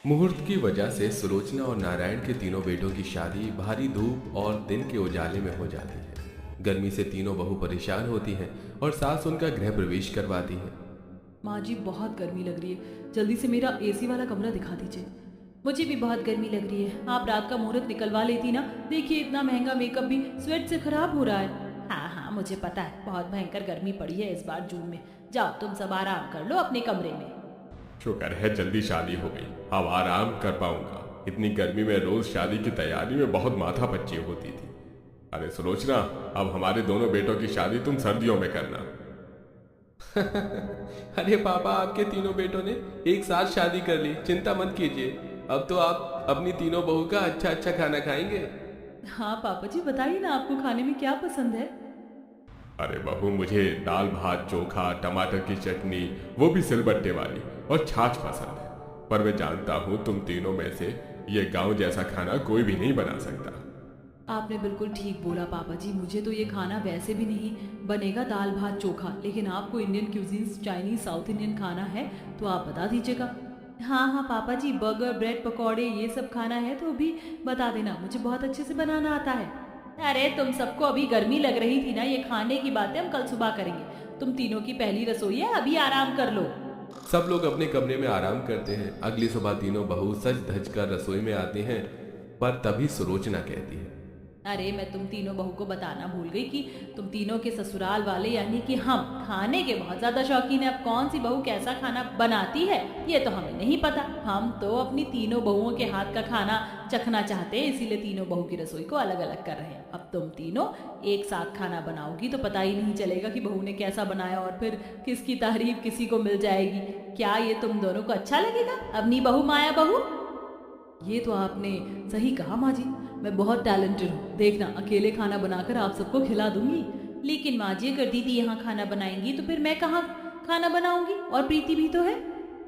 मुहूर्त की वजह से सुलोचना और नारायण के तीनों बेटों की शादी भारी धूप और दिन के उजाले में हो जाती है। गर्मी से तीनों बहू परेशान होती हैं और सास उनका गृह प्रवेश करवाती है। माँ जी बहुत गर्मी लग रही है, जल्दी से मेरा एसी वाला कमरा दिखा दीजिए। मुझे भी बहुत गर्मी लग रही है, आप रात का मुहूर्त निकलवा लेती ना। देखिए इतना महंगा मेकअप भी स्वेट से खराब हो रहा है। हाँ हाँ मुझे पता है, बहुत भयंकर गर्मी पड़ी है इस बार जून में। जाओ तुम सब आराम कर लो अपने कमरे में। शुक्र है जल्दी शादी हो गई, अब आराम कर पाऊंगा। इतनी गर्मी में रोज शादी की तैयारी में बहुत माथापच्ची होती थी। अरे सुलोचना, अब हमारे दोनों बेटों की शादी तुम सर्दियों में करना। अरे पापा, आपके तीनों बेटों ने एक साथ शादी कर ली, चिंता मत कीजिए। अब तो आप अपनी तीनों बहू का अच्छा अच्छा खाना खाएंगे। हाँ पापा जी बताइए ना, आपको खाने में क्या पसंद है? अरे बहू, मुझे दाल भात चोखा टमाटर की चटनी, वो भी सिलबट्टे वाली, और छाछ पसंद है। पर मैं जानता हूँ तुम तीनों में से ये गांव जैसा खाना कोई भी नहीं बना सकता। आपने बिल्कुल ठीक बोला पापा जी, मुझे तो ये खाना वैसे भी नहीं बनेगा, दाल भात चोखा। लेकिन आपको Indian cuisines, Chinese, south Indian खाना है तो आप बता दीजिएगा। हाँ हाँ पापा जी, बर्गर ब्रेड पकौड़े ये सब खाना है तो भी बता देना, मुझे बहुत अच्छे से बनाना आता है। अरे तुम सबको अभी गर्मी लग रही थी ना, ये खाने की बातें हम कल सुबह करेंगे। तुम तीनों की पहली रसोई है, अभी आराम कर लो। सब लोग अपने कमरे में आराम करते हैं। अगली सुबह तीनों बहू सज धज कर रसोई में आती हैं। पर तभी सुलोचना कहती है, अरे मैं तुम तीनों बहू को बताना भूल गई कि तुम तीनों के ससुराल वाले यानी कि हम खाने के बहुत ज्यादा शौकीन है। अब कौन सी बहू कैसा खाना बनाती है ये तो हमें नहीं पता। हम तो अपनी तीनों बहुओं के हाथ का खाना चखना चाहते हैं, इसीलिए तीनों बहू की रसोई को अलग अलग कर रहे हैं। अब तुम तीनों एक साथ खाना बनाओगी तो पता ही नहीं चलेगा कि बहू ने कैसा बनाया, और फिर किसकी तारीफ किसी को मिल जाएगी। क्या ये तुम दोनों को अच्छा लगेगा? अपनी बहू माया बहू। ये तो आपने सही कहा माँ जी, मैं बहुत टैलेंटेड हूँ। देखना अकेले खाना बनाकर आप सबको खिला दूंगी। लेकिन माँ जी अगर दीदी यहाँ खाना बनाएंगी तो फिर मैं कहाँ खाना बनाऊंगी? और प्रीति भी तो है।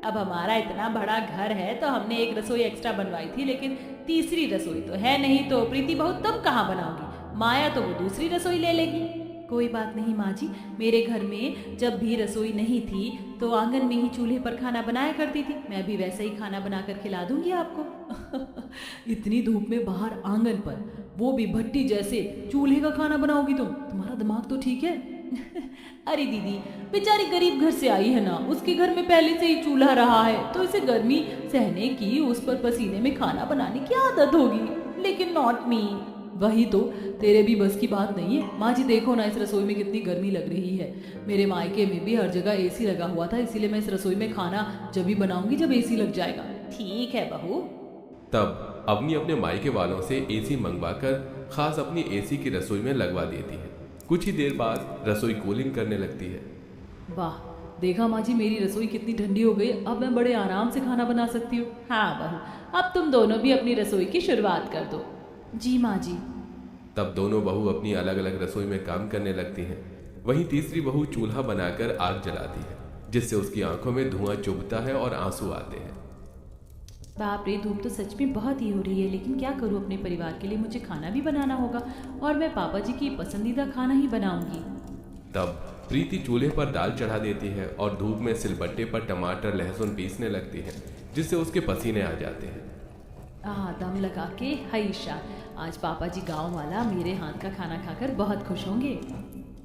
अब हमारा इतना बड़ा घर है तो हमने एक रसोई एक्स्ट्रा बनवाई थी, लेकिन तीसरी रसोई तो है नहीं, तो प्रीति बहू तुम कहाँ बनाओगी? माया तो वो दूसरी रसोई ले लेगी। कोई बात नहीं माँ जी, मेरे घर में जब भी रसोई नहीं थी तो आंगन में ही चूल्हे पर खाना बनाया करती थी। मैं भी वैसे ही खाना बनाकर खिला दूंगी आपको। इतनी धूप में बाहर आंगन पर, वो भी भट्टी जैसे चूल्हे का खाना बनाओगी तुम? तुम्हारा दिमाग तो ठीक है? अरे दीदी, बेचारी गरीब घर से आई है ना, उसके घर में पहले से ही चूल्हा रहा है तो इसे गर्मी सहने की, उस पर पसीने में खाना बनाने की आदत होगी। लेकिन नॉट मी। वही तो, तेरे भी बस की बात नहीं है। माँ जी देखो ना, इस रसोई में कितनी गर्मी लग रही है। मेरे मायके में भी हर जगह एसी लगा हुआ था, इसीलिए मैं इस रसोई में खाना जब भी बनाऊंगी जब एसी लग जाएगा। ठीक है बहू। तब अवनी अपने मायके वालों से एसी मंगवाकर खास अपनी एसी की रसोई में लगवा देती है। कुछ ही देर बाद रसोई कूलिंग करने लगती है। वाह, देखा माँ जी मेरी रसोई कितनी ठंडी हो गई, अब मैं बड़े आराम से खाना बना सकती हूँ। हाँ बहू, अब तुम दोनों भी अपनी रसोई की शुरुआत कर दो। जी माँ जी। तब दोनों बहू अपनी अलग अलग रसोई में काम करने लगती हैं। वहीं तीसरी बहू चूल्हा बनाकर आग जलाती है, जिससे उसकी आंखों में धुआं चुभता है और आंसू आते हैं। बाप रे, धूप तो सच में बहुत ही हो रही है, लेकिन क्या करूं, अपने परिवार के लिए मुझे खाना भी बनाना होगा और मैं पापा जी की पसंदीदा खाना ही बनाऊंगी। तब प्रीति चूल्हे पर दाल चढ़ा देती है और धूप में सिलबट्टे पर टमाटर लहसुन पीसने लगती है, जिससे उसके पसीने आ जाते हैं। दम लगा के हईशा, आज पापा जी गांव वाला मेरे हाथ का खाना खाकर बहुत खुश होंगे।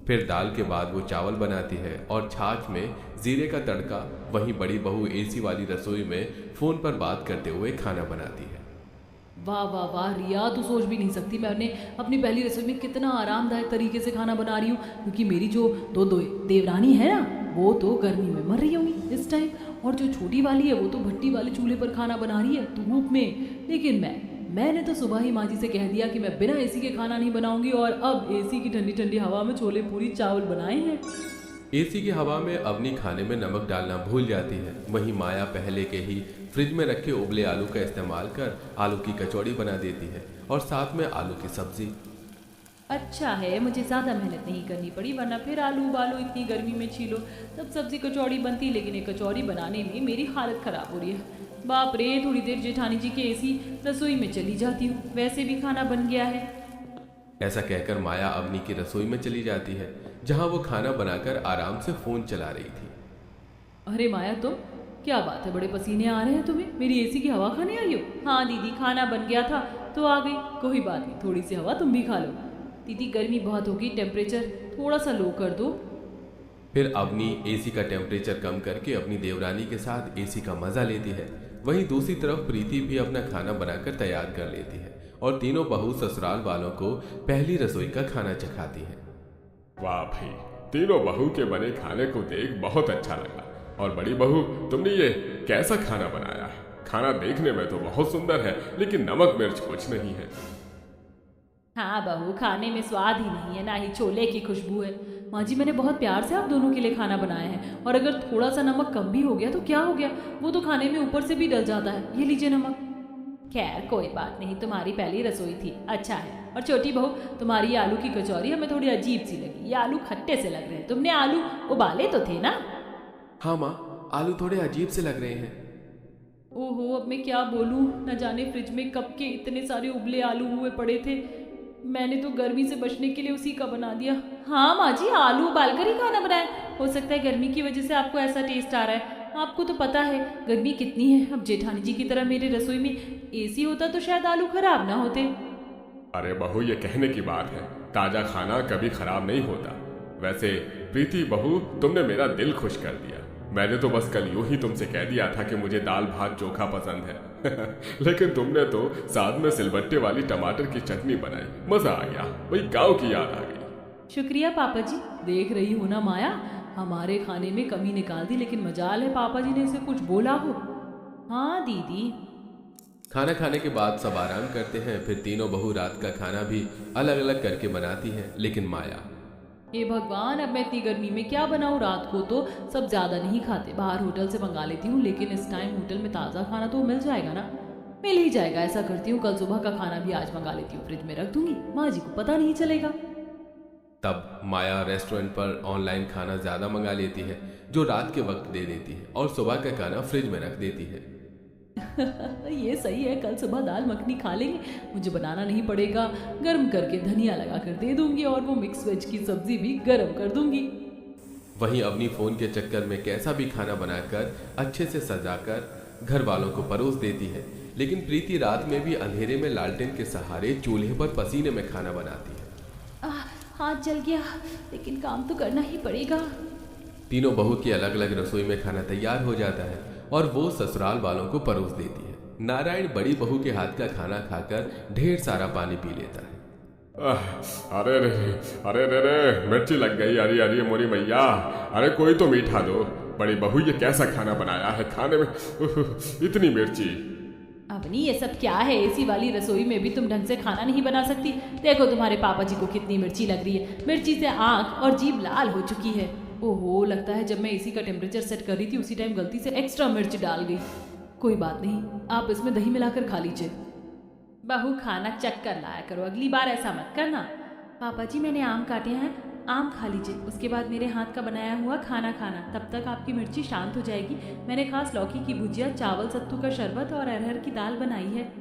फिर दाल के बाद वो चावल बनाती है और छाछ में जीरे का तड़का। वहीं बड़ी बहू एसी वाली रसोई में फोन पर बात करते हुए खाना बनाती है। वाह वाह वाह रिया, तो सोच भी नहीं सकती मैंने अपनी पहली रसोई में कितना आरामदायक तरीके से खाना बना रही हूँ, क्योंकि मेरी जो दो देवरानी है ना, वो तो गर्मी में मर रही होंगी इस टाइम, और जो छोटी वाली है वो तो भट्टी वाले चूल्हे पर खाना बना रही है धूप में। लेकिन मैंने तो सुबह ही माँ जी से कह दिया कि मैं बिना एसी के खाना नहीं बनाऊंगी, और अब एसी की ठंडी ठंडी हवा में छोले पूरी चावल बनाए हैं। एसी की हवा में अवनी खाने में नमक डालना भूल जाती है। वहीं माया पहले के ही फ्रिज में रखे उबले आलू का इस्तेमाल कर आलू की कचौड़ी बना देती है और साथ में आलू की सब्जी। अच्छा है, मुझे ज़्यादा मेहनत नहीं करनी पड़ी, वरना फिर आलू उबालो, इतनी गर्मी में छीलो, तब सब्जी कचौड़ी बनती। लेकिन ये कचौड़ी बनाने में मेरी हालत ख़राब हो रही है। बाप रे, थोड़ी देर जेठानी जी के एसी रसोई में चली जाती हूँ, वैसे भी खाना बन गया है। ऐसा कहकर माया अवनी की रसोई में चली जाती है, जहाँ वो खाना बनाकर आराम से फ़ोन चला रही थी। अरे माया, तुम क्या बात है, बड़े पसीने आ रहे हैं तुम्हें? मेरी एसी की हवा खाने आई हो? हाँ दीदी, खाना बन गया था तो आ गई। कोई बात नहीं, थोड़ी सी हवा तुम भी खा लो। दीदी गर्मी बहुत होगी, टेम्परेचर थोड़ा सा लो कर दो। फिर अवनी एसी का टेम्परेचर कम करके अपनी देवरानी के साथ एसी का मजा लेती है। वहीं दूसरी तरफ प्रीति भी अपना खाना बनाकर तैयार कर लेती है और तीनों बहू ससुराल वालों को पहली रसोई का खाना चखाती है। वाह भाई, तीनों बहू के बने खाने को देख बहुत अच्छा लगा। और बड़ी बहू, तुमने ये कैसा खाना बनाया है? खाना देखने में तो बहुत सुंदर है, लेकिन नमक मिर्च कुछ नहीं है। हाँ बहू, खाने में स्वाद ही नहीं है, ना ही छोले की खुशबू है। माँ जी, मैंने बहुत प्यार से आप दोनों के लिए खाना बनाया है, और अगर थोड़ा सा नमक कम भी हो गया तो क्या हो गया, वो तो खाने में ऊपर से भी डल जाता है। ये लीजिए नमक। खैर कोई बात नहीं, तुम्हारी पहली रसोई थी, अच्छा है। और छोटी बहू, तुम्हारी ये आलू की कचौरी हमें थोड़ी अजीब सी लगी। ये आलू खट्टे से लग रहे हैं। तुमने आलू उबाले तो थे ना? हाँ माँ, आलू थोड़े अजीब से लग रहे हैं। ओहो, अब मैं क्या बोलूँ, न जाने फ्रिज में कब के इतने सारे उबले आलू हुए पड़े थे। मैंने तो गर्मी से बचने के लिए उसी का बना दिया। हाँ माँ जी, आलू उबाल कर ही खाना बनाया। हो सकता है गर्मी की वजह से आपको ऐसा टेस्ट आ रहा है। आपको तो पता है गर्मी कितनी है। अब जेठानी जी की तरह मेरी रसोई में एसी होता तो शायद आलू खराब ना होते। अरे बहू, ये कहने की बात है, ताजा खाना कभी खराब नहीं होता। वैसे प्रीति बहू, तुमने मेरा दिल खुश कर दिया। मैंने तो बस कल यूं ही तुमसे कह दिया था कि मुझे दाल भात चोखा पसंद है लेकिन तुमने तो साथ में सिलबट्टे वाली टमाटर की चटनी बनाई, मजा आ गया। वही गांव की याद आ गई। शुक्रिया पापा जी। देख रही हो ना माया, हमारे खाने में कमी निकाल दी, लेकिन मजाल है पापा जी ने इसे कुछ बोला हो। हाँ दीदी। खाना खाने के बाद सब आराम करते हैं। फिर तीनों बहू रात का खाना भी अलग अलग करके बनाती हैं। लेकिन माया, हे भगवान, अब मैं इतनी गर्मी में क्या बनाऊं? रात को तो सब ज्यादा नहीं खाते, बाहर होटल से मंगा लेती हूँ, लेकिन इस टाइम होटल में ताज़ा खाना तो मिल जाएगा ना? मिल ही जाएगा। ऐसा करती हूँ, कल सुबह का खाना भी आज मंगा लेती हूँ, फ्रिज में रख दूंगी, माँ जी को पता नहीं चलेगा। तब माया रेस्टोरेंट पर ऑनलाइन खाना ज्यादा मंगा लेती है, जो रात के वक्त दे देती है, और सुबह का खाना फ्रिज में रख देती है। ये सही है, कल सुबह दाल मखनी खा लेंगे, मुझे बनाना नहीं पड़ेगा। गर्म करके धनिया लगा कर दे दूंगी, और वो मिक्स वेज की सब्जी भी गर्म कर दूंगी। वहीं अपनी फोन के चक्कर में कैसा भी खाना बनाकर अच्छे से सजाकर घर वालों को परोस देती है। लेकिन प्रीति रात में भी अंधेरे में लालटेन के सहारे चूल्हे पर पसीने में खाना बनाती है। हाथ जल गया, लेकिन काम तो करना ही पड़ेगा। तीनों बहू की अलग अलग रसोई में खाना तैयार हो जाता है और वो ससुराल वालों को परोस देती है। नारायण बड़ी बहू के हाथ का खाना खाकर ढेर सारा पानी पी लेता है। अरे रे, अरे रे रे, मिर्ची लग गई। अरे अरे मोरी मैया, अरे कोई तो मीठा दो। बड़ी बहू, ये कैसा खाना बनाया है? खाने में इतनी मिर्ची। अवनी, ये सब क्या है? एसी वाली रसोई में भी तुम ढंग से खाना नहीं बना सकती? देखो तुम्हारे पापा जी को कितनी मिर्ची लग रही है। मिर्ची से आंख और जीभ लाल हो चुकी है। ओहो, लगता है जब मैं एसी का टेम्परेचर सेट कर रही थी उसी टाइम गलती से एक्स्ट्रा मिर्च डाल गई। कोई बात नहीं, आप इसमें दही मिलाकर खा लीजिए। बहू, खाना चख कर लाया करो, अगली बार ऐसा मत करना। पापा जी, मैंने आम काटे हैं, आम खा लीजिए, उसके बाद मेरे हाथ का बनाया हुआ खाना खाना, तब तक आपकी मिर्ची शांत हो जाएगी। मैंने खास लौकी की भुजिया, चावल, सत्तू का शरबत और अरहर की दाल बनाई है।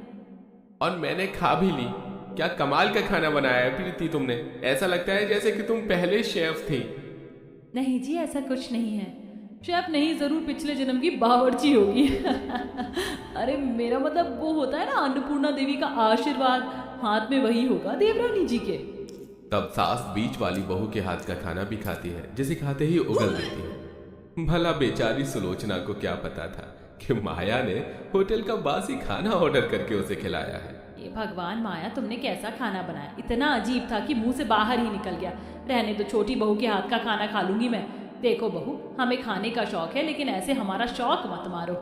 और मैंने खा भी ली। क्या कमाल का खाना बनाया है प्रीति तुमने, ऐसा लगता है जैसे कि तुम पहले शेफ थी। नहीं जी, ऐसा कुछ नहीं है। शेफ नहीं, जरूर पिछले जन्म की बावर्ची होगी अरे मेरा मतलब वो होता है ना, अन्नपूर्णा देवी का आशीर्वाद, हाथ में वही होगा देवरानी जी के। तब सास बीच वाली बहू के हाथ का खाना भी खाती है, जिसे खाते ही उगल देती है। भला बेचारी सुलोचना को क्या पता था कि माया ने होटल का बासी खाना ऑर्डर करके उसे खिलाया है। ये भगवान, माया तुमने कैसा खाना बनाया? इतना अजीब था कि मुंह से बाहर ही निकल गया। रहने दो, छोटी बहू के हाथ का खाना खा लूंगी मैं। देखो बहू, हमें खाने का शौक है, लेकिन ऐसे हमारा शौक मत मारो।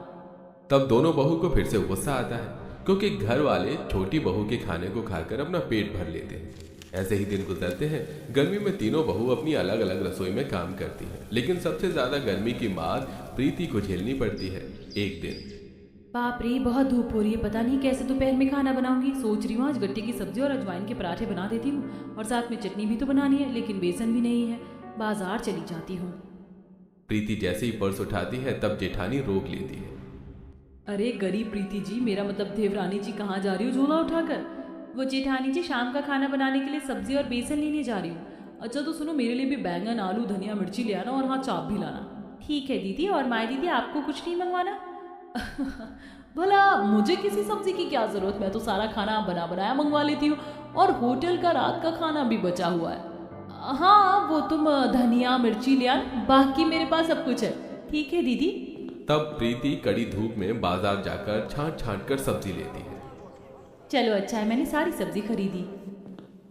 तब दोनों बहू को फिर से गुस्सा आता है, क्योंकि घर वाले छोटी बहू के खाने को खाकर अपना पेट भर लेते हैं। ऐसे ही दिन गुजरते हैं। गर्मी में तीनों बहू अपनी अलग अलग रसोई में काम करती हैं, लेकिन सबसे ज्यादा गर्मी की मार प्रीति को झेलनी पड़ती है। एक दिन, बाप रे, बहुत धूप हो रही है, पता नहीं कैसे दोपहर में खाना बनाऊंगी। सोच रही हूँ आज गट्टे की सब्जी और अजवाइन के पराठे बना देती हूँ, और साथ में चटनी भी तो बनानी है, लेकिन बेसन भी नहीं है। बाजार चली जाती हूँ। प्रीति जैसे ही पर्स उठाती है तब जेठानी रोक लेती है। अरे गरीब प्रीति जी, मेरा मतलब देवरानी जी, कहाँ जा रही हो झोला उठाकर? वो जेठानी जी, शाम का खाना बनाने के लिए सब्जी और बेसन लेने जा रही हूँ। अच्छा तो सुनो, मेरे लिए भी बैंगन, आलू, धनिया, मिर्ची ले आना, और हाँ चाप भी लाना। ठीक है दीदी। और माए दीदी आपको कुछ नहीं मंगवाना? भला मुझे किसी सब्जी की क्या जरूरत, मैं तो सारा खाना बना बनाया मंगवा लेती हूँ, और होटल का रात का खाना भी बचा हुआ है। हाँ वो तुम धनिया मिर्ची ले आना, बाकी मेरे पास सब कुछ है। ठीक है दीदी। तब प्रीति कड़ी धूप में बाजार जाकर छांट छांट कर सब्जी लेती है। चलो अच्छा है, मैंने सारी सब्जी खरीदी।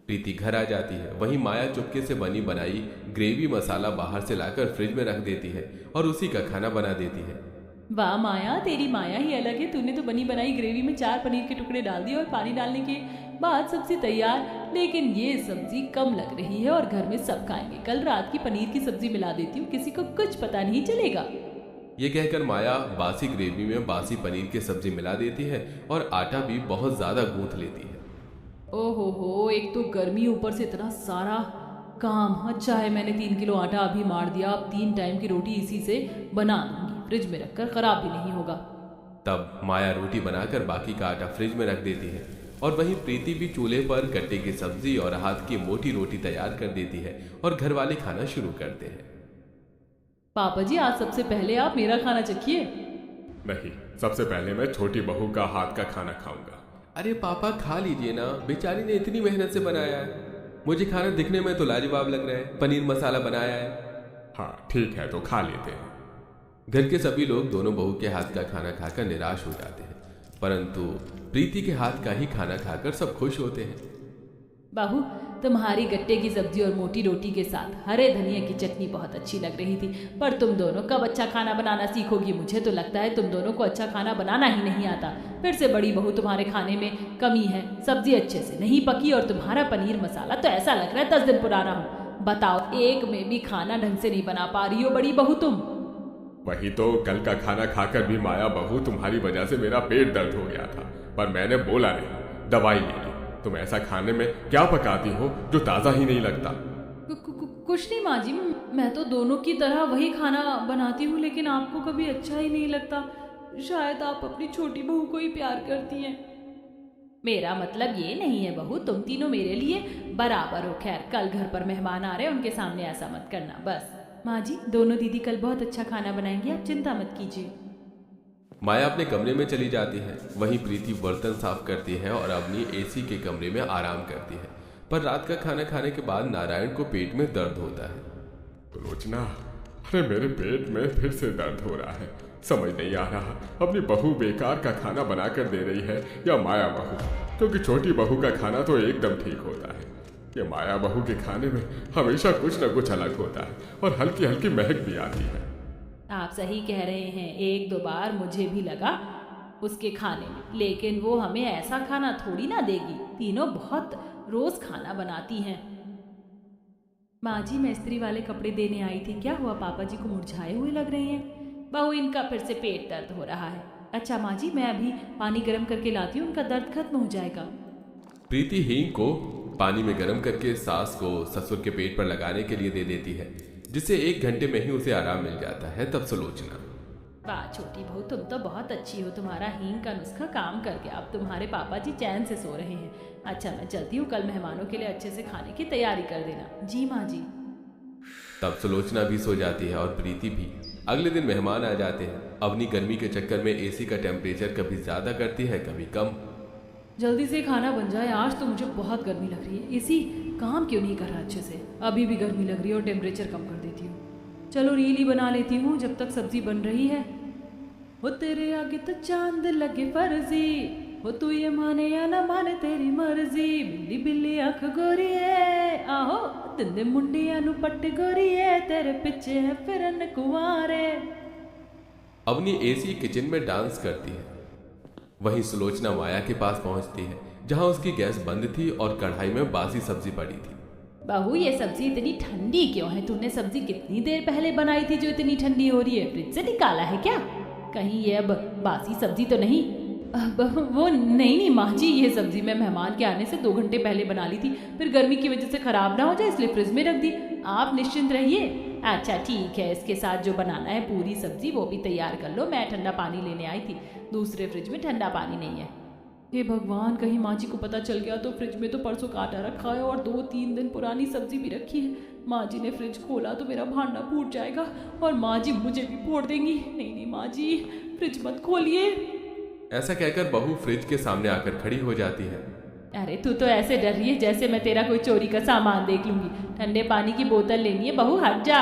प्रीति घर आ जाती है। वहीं माया चुपके से बनी बनाई ग्रेवी मसाला बाहर से लाकर फ्रिज में रख देती है और उसी का खाना बना देती है। वाह माया, तेरी माया ही अलग है। तूने तो बनी बनाई ग्रेवी में 4 पनीर के टुकड़े डाल दिए और पानी डालने के बाद सब्जी तैयार। लेकिन ये सब्जी कम लग रही है और घर में सब खाएंगे। कल रात की पनीर की सब्जी मिला देती हूँ, किसी को कुछ पता नहीं चलेगा। ये कहकर माया बासी ग्रेवी में बासी पनीर की सब्जी मिला देती है और आटा भी बहुत ज्यादा गूंथ लेती है। ओहो हो, एक तो गर्मी, ऊपर से इतना सारा काम। अच्छा है मैंने 3 किलो आटा अभी मार दिया। अब 3 टाइम की रोटी इसी से बना दूंगी, फ्रिज में रखकर खराब भी नहीं होगा। तब माया रोटी बनाकर बाकी का आटा फ्रिज में रख देती है और वहीं प्रीति भी चूल्हे पर गट्टे की सब्जी और हाथ की मोटी रोटी तैयार कर देती है और घर वाले खाना शुरू करते हैं। पापा जी आज सबसे पहले आप मेरा खाना चखिए। नहीं, सबसे पहले मैं छोटी बहू का हाथ का खाना खाऊंगा। अरे पापा खा लीजिए ना, बेचारी ने इतनी मेहनत से बनाया है। मुझे खाना दिखने में तो लाजवाब लग रहा है, पनीर मसाला बनाया है। हाँ ठीक है, तो खा लेते हैं। घर के सभी लोग दोनों बहू के हाथ का खाना खाकर निराश हो जाते हैं, परंतु प्रीति के हाथ का ही खाना खाकर सब खुश होते हैं। बाबू तुम्हारी गट्टे की सब्जी और मोटी रोटी के साथ हरे धनिया की चटनी बहुत अच्छी लग रही थी, पर तुम दोनों कब अच्छा खाना बनाना सीखोगी? मुझे तो लगता है तुम दोनों को अच्छा खाना बनाना ही नहीं आता। फिर से बड़ी बहू तुम्हारे खाने में कमी है, सब्जी अच्छे से नहीं पकी और तुम्हारा पनीर मसाला तो ऐसा लग रहा है 10 दिन पुराना हो। बताओ, एक में भी खाना ढंग से नहीं बना पा रही हो बड़ी बहू तुम। वही तो, कल का खाना खाकर भी माया बहू तुम्हारी वजह से मेरा पेट दर्द हो गया था, पर मैंने बोला नहीं, दवाई ले ली। तुम ऐसा खाने में क्या पकाती हो जो ताज़ा ही नहीं लगता? कुछ नहीं माँ जी, मैं तो दोनों की तरह वही खाना बनाती हूँ, लेकिन आपको कभी अच्छा ही नहीं लगता। शायद आप अपनी छोटी बहू को ही प्यार करती हैं। मेरा मतलब ये नहीं है बहू, तुम तीनों मेरे लिए बराबर हो। खैर कल घर पर मेहमान आ रहे हैं, उनके सामने ऐसा मत करना बस। माँ जी दोनों दीदी कल बहुत अच्छा खाना बनाएंगी, आप चिंता मत कीजिए। माया अपने कमरे में चली जाती है। वहीं प्रीति बर्तन साफ करती है और अपनी एसी के कमरे में आराम करती है। पर रात का खाना खाने के बाद नारायण को पेट में दर्द होता है। रोचना, अरे मेरे पेट में फिर से दर्द हो रहा है। समझ नहीं आ रहा अपनी बहू बेकार का खाना बनाकर दे रही है या माया बहू, क्योंकि छोटी बहू का खाना तो एकदम ठीक होता है। ये माया बहू के खाने में हमेशा कुछ न कुछ अलग होता है और हल्की हल्की महक भी आती है। आप सही कह रहे हैं, 1-2 बार मुझे भी लगा उसके खाने में, लेकिन वो हमें ऐसा खाना थोड़ी ना देगी। तीनों बहुत रोज खाना बनाती हैं। माँ जी मैं इस्त्री वाले कपड़े देने आई थी, क्या हुआ? पापा जी को मुरझाए हुए लग रहे हैं। बहू इनका फिर से पेट दर्द हो रहा है। अच्छा माँ जी मैं अभी पानी गर्म करके लाती हूँ, उनका दर्द खत्म हो जाएगा। प्रीति हींग को पानी में गर्म करके सास को ससुर के पेट पर लगाने के लिए दे देती है, जिससे 1 घंटे में ही उसे आराम मिल जाता है। तब सुलोचना, वाह छोटी बहू तुम तो बहुत अच्छी हो, तुम्हारा हींग का नुस्खा काम कर गया। अब तुम्हारे पापा जी चैन से सो रहे हैं। अच्छा मैं चलती हूँ, कल मेहमानों के लिए अच्छे से खाने की तैयारी कर देना। जी माँ जी। तब सुलोचना भी सो जाती है और प्रीति भी। अगले दिन मेहमान आ जाते हैं। अवनी गर्मी के चक्कर में एसी का टेम्परेचर कभी ज्यादा करती है कभी कम। जल्दी से खाना बन जाए, आज तो मुझे बहुत गर्मी लग रही है। एसी काम क्यों नहीं कर रहा अच्छे से? अभी भी गर्मी लग रही है और टेम्परेचर कम कर देती हूँ। चलो रील ही बना लेती हूँ जब तक सब्जी बन रही है। वो तेरे आगे तो चांद लगे फर्जी, वो तू ये माने या ना माने तेरी मर्जी। बिल्ली बिल्ली आंख गोरी है, आहो दिंदे मुंडिया नु पट्ट गोरी है, तेरे पीछे है फिरन कुंवारे। अवनी एसी किचन में डांस करती है। वहीं सुलोचना माया के पास पहुंचती है, जहां उसकी गैस बंद थी और कढ़ाई में बासी सब्जी पड़ी थी। बहू ये सब्जी इतनी ठंडी क्यों है? तूने सब्जी कितनी देर पहले बनाई थी जो इतनी ठंडी हो रही है? फ्रिज से निकाला है क्या? कहीं ये अब बासी सब्जी तो नहीं? वो नहीं माँ जी, ये सब्जी मैं मेहमान के आने से 2 घंटे पहले बना ली थी, फिर गर्मी की वजह से खराब ना हो जाए इसलिए फ्रिज में रख दी। आप निश्चिंत रहिए। अच्छा ठीक है, इसके साथ जो बनाना है पूरी सब्जी वो भी तैयार कर लो। मैं ठंडा पानी लेने आई थी, दूसरे फ्रिज में ठंडा पानी नहीं है। हे भगवान, कहीं माँ जी को पता चल गया तो। फ्रिज में तो परसों का आटा रखा है और 2-3 दिन पुरानी सब्जी भी रखी है। माँ जी ने फ्रिज खोला तो मेरा भांडा फूट जाएगा और माँ जी मुझे भी फोड़ देंगी। नहीं नहीं माँ जी, फ्रिज मत खोलिए। ऐसा कहकर बहू फ्रिज के सामने आकर खड़ी हो जाती है। अरे तू तो ऐसे डर रही है जैसे मैं तेरा कोई चोरी का सामान देख लूंगी। ठंडे पानी की बोतल लेनी है बहू, हट जा।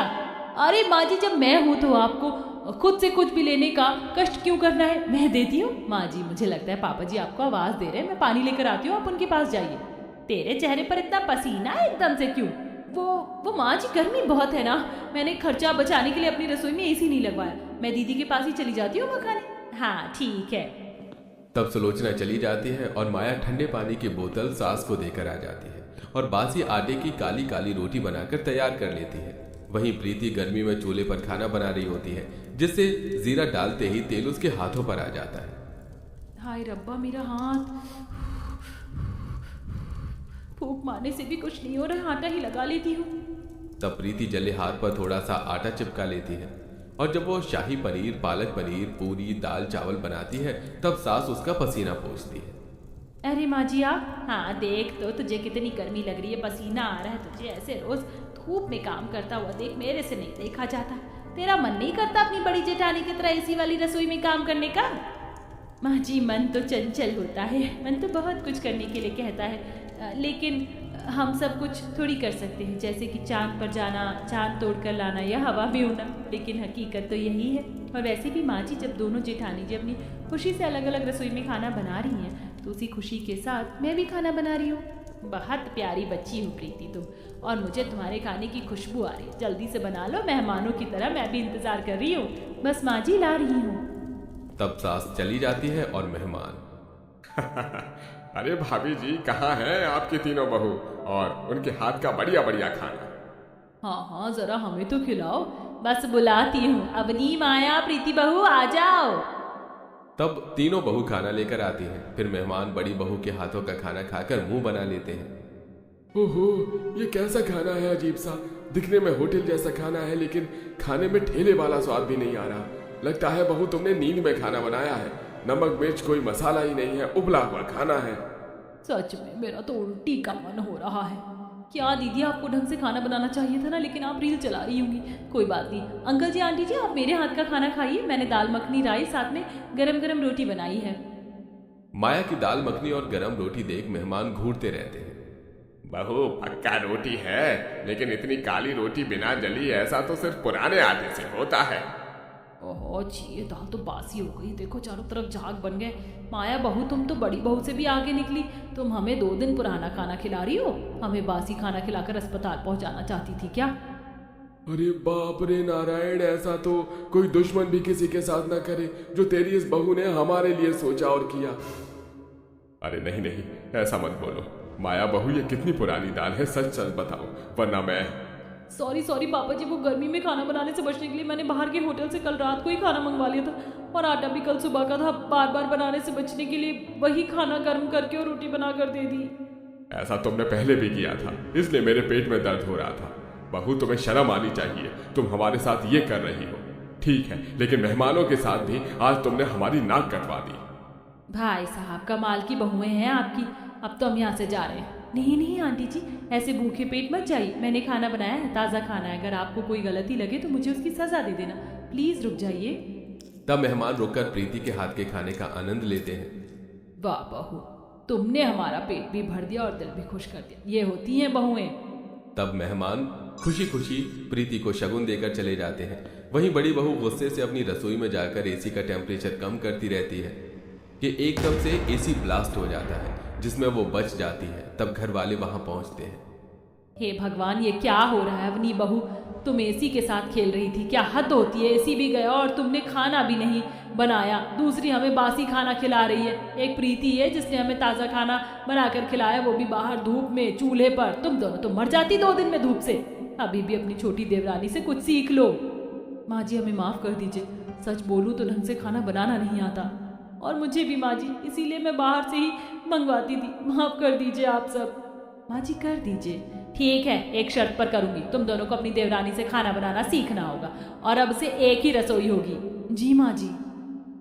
अरे माँ जी, जब मैं हूँ तो आपको खुद से कुछ भी लेने का कष्ट क्यों करना है? मैं देती हूँ। माँ जी, मुझे लगता है पापा जी आपको आवाज दे रहे हैं, मैं पानी लेकर आती हूँ, आप उनके पास जाइए। तेरे चेहरे पर इतना पसीना एकदम से क्यों? वो माँ जी, गर्मी बहुत है ना, मैंने खर्चा बचाने के लिए अपनी रसोई में एसी नहीं लगवाया। मैं दीदी के पास ही चली जाती हूँ वो खाने। हाँ ठीक है। तब सुलोचना चली जाती है और माया ठंडे पानी की बोतल सास को देकर आ जाती है और बासी आटे की काली काली रोटी बनाकर तैयार कर लेती है। वहीं प्रीति गर्मी में चूल्हे पर खाना बना रही होती है, जिससे जीरा डालते ही तेल उसके हाथों पर आ जाता है। हाय रब्बा, मेरा हाथ। फूंक मारने से भी कुछ नहीं हो रहा, आटा ही लगा लेती हूँ। तब प्रीति जले हाथ पर थोड़ा सा आटा चिपका लेती है और जब वो शाही पनीर, पालक पनीर, पूरी, दाल चावल बनाती है तब सास उसका पसीना पोंछती है। अरे माँ जी आप, हाँ देख तो तुझे कितनी गर्मी लग रही है, पसीना आ रहा है तुझे, ऐसे रोज धूप में काम करता हुआ देख, मेरे से नहीं देखा जाता। तेरा मन नहीं करता अपनी बड़ी जेठानी की तरह एसी वाली रसोई में काम करने का? माँ जी, मन तो चंचल होता है, मन तो बहुत कुछ करने के लिए कहता है, लेकिन हम सब कुछ थोड़ी कर सकते हैं, जैसे कि चांद पर जाना, चांद तोड़कर लाना या हवा में उड़ना, लेकिन हकीकत तो यही है। और वैसे भी माँ जी, जब दोनों जेठानी जी अपनी खुशी से अलग अलग रसोई में खाना बना रही हैं तो उसी खुशी के साथ मैं भी खाना बना रही हूँ। बहुत प्यारी बच्ची हो प्रीति तुम, और मुझे तुम्हारे खाने की खुशबू आ रही है। जल्दी से बना लो, मेहमानों की तरह मैं भी इंतजार कर रही हूँ। बस माँ जी ला रही हूँ। तब सास चली जाती है और मेहमान अरे भाभी जी, कहाँ हैं आपकी तीनों बहू और उनके हाथ का बढ़िया बढ़िया खाना? हाँ हाँ, जरा हमें तो खिलाओ। बस बुलाती हूँ, अवनी, माया, प्रीति बहू आ जाओ। तब तीनों बहू खाना लेकर आती हैं। फिर मेहमान बड़ी बहू के हाथों का खाना खाकर मुंह बना लेते हैं। ओहो, ये कैसा खाना है अजीब सा। दिखने में होटल जैसा खाना है, लेकिन खाने में ठेले वाला स्वाद भी नहीं आ रहा। लगता है बहू तुमने नींद में खाना बनाया है। नमक मिर्च कोई मसाला ही नहीं है, उबला हुआ खाना है। सच में मेरा तो उल्टी का मन हो रहा है। क्या दीदी, आपको ढंग से खाना बनाना चाहिए था ना, लेकिन आप रील चला रही होंगी। कोई बात नहीं, अंकल जी, आंटी जी, आप मेरे हाथ का खाना खाइए। मैंने दाल मखनी, राइस, साथ में गरम गरम रोटी बनाई है। माया की दाल मखनी और गरम रोटी देख मेहमान घूरते रहते हैं। बहू, पक्का रोटी है, लेकिन इतनी काली रोटी बिना जली, ऐसा तो सिर्फ पुराने आटे से होता है। ओहो जी, ये दाल तो बासी हो गई। देखो चारों तरफ झाग बन गए। माया बहू, तुम तो बड़ी बहू से भी आगे निकली। तुम हमें 2 दिन पुराना खाना खिला रही हो, हमें बासी खाना खिलाकर अस्पताल पहुंचाना चाहती थी क्या? अरे बाप रे नारायण, ऐसा तो कोई दुश्मन भी किसी के साथ ना करे जो तेरी इस बहू ने हमारे लिए सोचा और किया। अरे नहीं नहीं, ऐसा मत बोलो माया बहू, ये कितनी पुरानी दाल है, सच सच बताओ, वरना मैं। सॉरी पापा जी, वो गर्मी में खाना बनाने से बचने के लिए मैंने बाहर के होटल से कल रात को ही खाना मंगवा लिया था, और आटा भी कल सुबह का था। बार बार बनाने से बचने के लिए वही खाना गर्म करके और रोटी बनाकर दे दी। ऐसा तुमने पहले भी किया था, इसलिए मेरे पेट में दर्द हो रहा था। बहू, तुम्हें शर्म आनी चाहिए, तुम हमारे साथ ये कर रही हो। ठीक है, लेकिन मेहमानों के साथ भी आज तुमने हमारी नाक कटवा दी। भाई साहब, कमाल की बहुएं हैं आपकी। अब तो हम यहाँ से जा रहे हैं। नहीं आंटी जी, ऐसे भूखे पेट मत जाइए। मैंने खाना बनाया है, ताज़ा खाना है। अगर आपको कोई गलती लगे तो मुझे उसकी सजा दे देना। प्लीज रुक जाइए। तब मेहमान रुककर प्रीति के हाथ के खाने का आनंद लेते हैं। वाह बहू, तुमने हमारा पेट भी भर दिया और दिल भी खुश कर दिया। ये होती हैं बहुएं। तब मेहमान खुशी खुशी प्रीति को शगुन देकर चले जाते हैं। वहीं बड़ी बहू गुस्से से अपनी रसोई में जाकर एसी का टेम्परेचर कम करती रहती है कि एकदम से एसी ब्लास्ट हो जाता है, जिसमें वो बच जाती है। तब घर वाले वहां पहुंचते हैं। हे भगवान, ये क्या हो रहा है? अपनी बहू, तुम एसी के साथ खेल रही थी, क्या हद होती है? एसी भी गया और तुमने खाना भी नहीं बनाया। दूसरी हमें बासी खाना खिला रही है। एक प्रीति है जिसने हमें ताज़ा खाना बनाकर खिलाया, वो भी बाहर धूप में, चूल्हे पर। तुम दोनों तो मर जाती 2 दिन में धूप से। अभी भी अपनी छोटी देवरानी से कुछ सीख लो। माँ जी, हमें माफ़ कर दीजिए। सच बोलूँ तो ढंग से खाना बनाना नहीं आता, और मुझे भी माँ जी, इसीलिए मैं बाहर से ही मंगवाती थी। माफ़ कर दीजिए आप सब। माँ जी, कर दीजिए। ठीक है, एक शर्त पर करूंगी। तुम दोनों को अपनी देवरानी से खाना बनाना सीखना होगा, और अब से एक ही रसोई होगी। जी माँ जी।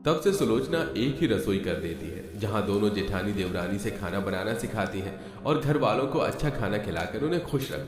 तब से सुलोचना एक ही रसोई कर देती है, जहाँ दोनों जेठानी देवरानी से खाना बनाना सिखाती हैं और घर वालों को अच्छा खाना खिलाकर उन्हें खुश रखती हैं।